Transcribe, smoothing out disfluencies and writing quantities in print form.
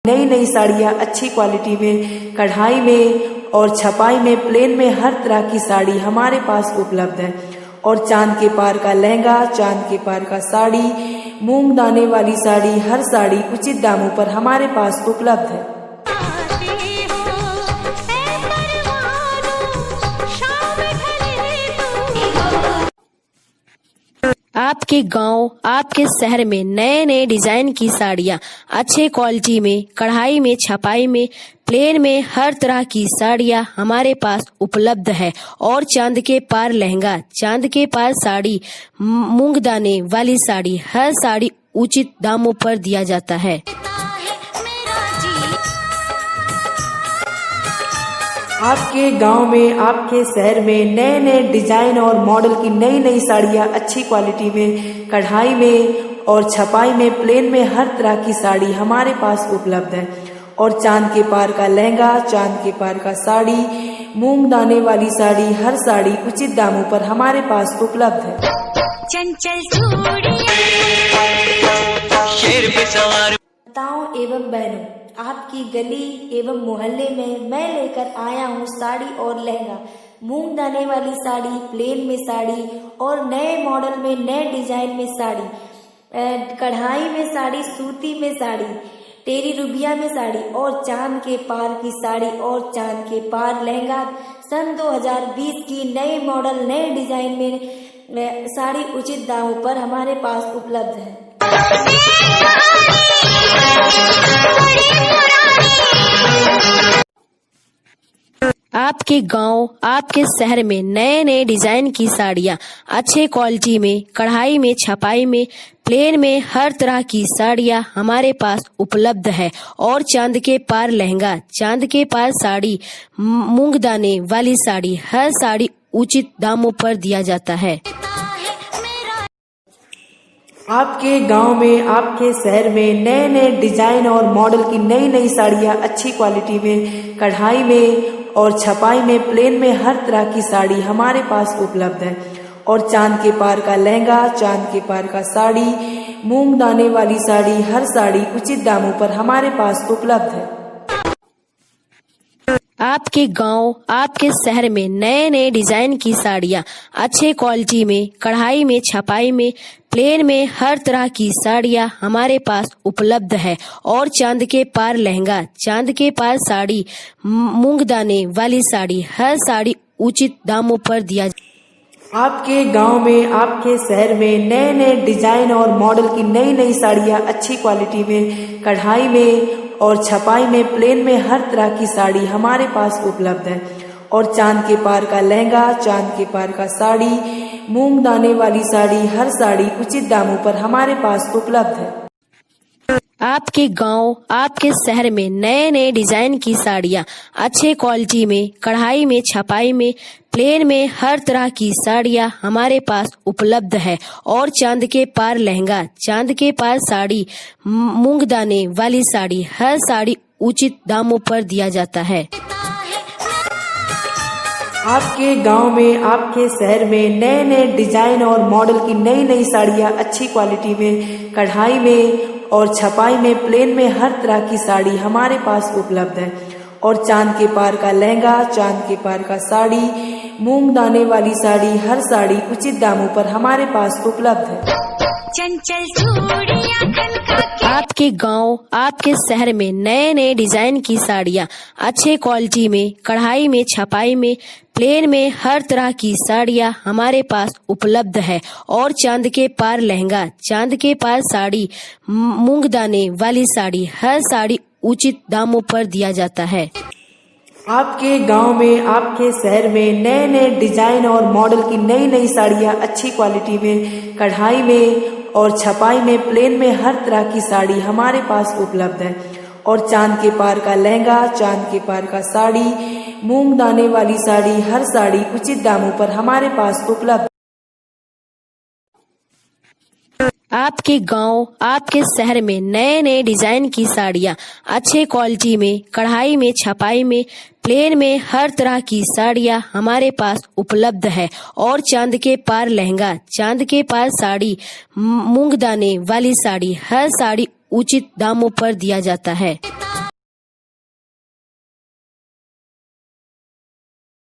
नई नई साड़ियाँ अच्छी क्वालिटी में, कढ़ाई में और छपाई में, प्लेन में, हर तरह की साड़ी हमारे पास उपलब्ध है। और चांद के पार का लहंगा, चांद के पार का साड़ी, मूंग दाने वाली साड़ी, हर साड़ी उचित दामों पर हमारे पास उपलब्ध है। आपके गांव, आपके शहर में नए नए डिजाइन की साड़ियाँ अच्छे क्वालिटी में, कढ़ाई में, छपाई में, प्लेन में, हर तरह की साड़ियाँ हमारे पास उपलब्ध है। और चांद के पार लहंगा, चांद के पार साड़ी, मूंग दाने वाली साड़ी, हर साड़ी उचित दामों पर दिया जाता है। आपके गांव में, आपके शहर में नए नए डिजाइन और मॉडल की नई नई साड़ियाँ अच्छी क्वालिटी में, कढ़ाई में और छपाई में, प्लेन में, हर तरह की साड़ी हमारे पास उपलब्ध है। और चांद के पार का लहंगा, चांद के पार का साड़ी, मूंग दाने वाली साड़ी, हर साड़ी उचित दामों पर हमारे पास उपलब्ध है। चंचल माताओं एवं बहनों, आपकी गली एवं मोहल्ले में मैं लेकर आया हूँ साड़ी और लहंगा। मूंग दाने वाली साड़ी, प्लेन में साड़ी और नए मॉडल में, नए डिजाइन में साड़ी, कढ़ाई में साड़ी, सूती में साड़ी, टेरी रुबिया में साड़ी और चांद के पार की साड़ी और चांद के पार लहंगा। सन 2020 की नए मॉडल, नए डिजाइन में साड़ी उचित दामों पर हमारे पास उपलब्ध है। आपके गांव, आपके शहर में नए नए डिजाइन की साड़ियाँ अच्छे क्वालिटी में, कढ़ाई में, छपाई में, प्लेन में, हर तरह की साड़ियाँ हमारे पास उपलब्ध है। और चांद के पार लहंगा, चांद के पार साड़ी, मूंग दाने वाली साड़ी, हर साड़ी उचित दामों पर दिया जाता है। आपके गांव में, आपके शहर में नए नए डिजाइन और मॉडल की नई नई साड़ियाँ अच्छी क्वालिटी में, कढ़ाई में और छपाई में, प्लेन में, हर तरह की साड़ी हमारे पास उपलब्ध है। और चांद के पार का लहंगा, चांद के पार का साड़ी, मूंग दाने वाली साड़ी, हर साड़ी उचित दामों पर हमारे पास उपलब्ध है। आपके गांव, आपके शहर में नए नए डिजाइन की साड़ियाँ अच्छे क्वालिटी में, कढ़ाई में, छपाई में, प्लेन में, हर तरह की साड़ियाँ हमारे पास उपलब्ध है। और चांद के पार लहंगा, चांद के पार साड़ी, मूंग दाने वाली साड़ी, हर साड़ी उचित दामों पर दिया। आपके गांव में, आपके शहर में नए नए डिजाइन और मॉडल की नई नई साड़ियाँ अच्छी क्वालिटी में, कढ़ाई में और छपाई में, प्लेन में, हर तरह की साड़ी हमारे पास उपलब्ध है। और चांद के पार का लहंगा, चांद के पार का साड़ी, मूंग दाने वाली साड़ी, हर साड़ी उचित दामों पर हमारे पास उपलब्ध है। आपके गांव, आपके शहर में नए नए डिजाइन की साड़ियाँ अच्छे क्वालिटी में, कढ़ाई में, छपाई में, प्लेन में, हर तरह की साड़ियाँ हमारे पास उपलब्ध है। और चांद के पार लहंगा, चांद के पार साड़ी, मूंग दाने वाली साड़ी, हर साड़ी उचित दामों पर दिया जाता है। आपके गांव में, आपके शहर में नए नए डिजाइन और मॉडल की नई नई साड़ियाँ अच्छी क्वालिटी में, कढ़ाई में और छपाई में, प्लेन में, हर तरह की साड़ी हमारे पास उपलब्ध है। और चांद के पार का लहंगा, चांद के पार का साड़ी, मूंग दाने वाली साड़ी, हर साड़ी उचित दामों पर हमारे पास उपलब्ध है। चंचल चूड़ियां खनका के। आपके गांव, आपके शहर में नए नए डिजाइन की साड़ियाँ अच्छे क्वालिटी में, कढ़ाई में, छपाई में, प्लेन में, हर तरह की साड़ियाँ हमारे पास उपलब्ध है। और चांद के पार लहंगा, चांद के पार साड़ी, मूंग दाने वाली साड़ी, हर साड़ी उचित दामों पर दिया जाता है। आपके गांव में, आपके शहर में नए नए डिजाइन और मॉडल की नई नई साड़ियाँ अच्छी क्वालिटी में, कढ़ाई में और छपाई में, प्लेन में, हर तरह की साड़ी हमारे पास उपलब्ध है। और चांद के पार का लहंगा, चांद के पार का साड़ी, मूंग दाने वाली साड़ी, हर साड़ी उचित दामों पर हमारे पास उपलब्ध। आपके गांव, आपके शहर में नए नए डिजाइन की साड़ियाँ अच्छे क्वालिटी में, कढ़ाई में, छपाई में, प्लेन में, हर तरह की साड़ियाँ हमारे पास उपलब्ध है। और चांद के पार लहंगा, चांद के पार साड़ी, मूंग दाने वाली साड़ी, हर साड़ी उचित दामों पर दिया जाता है।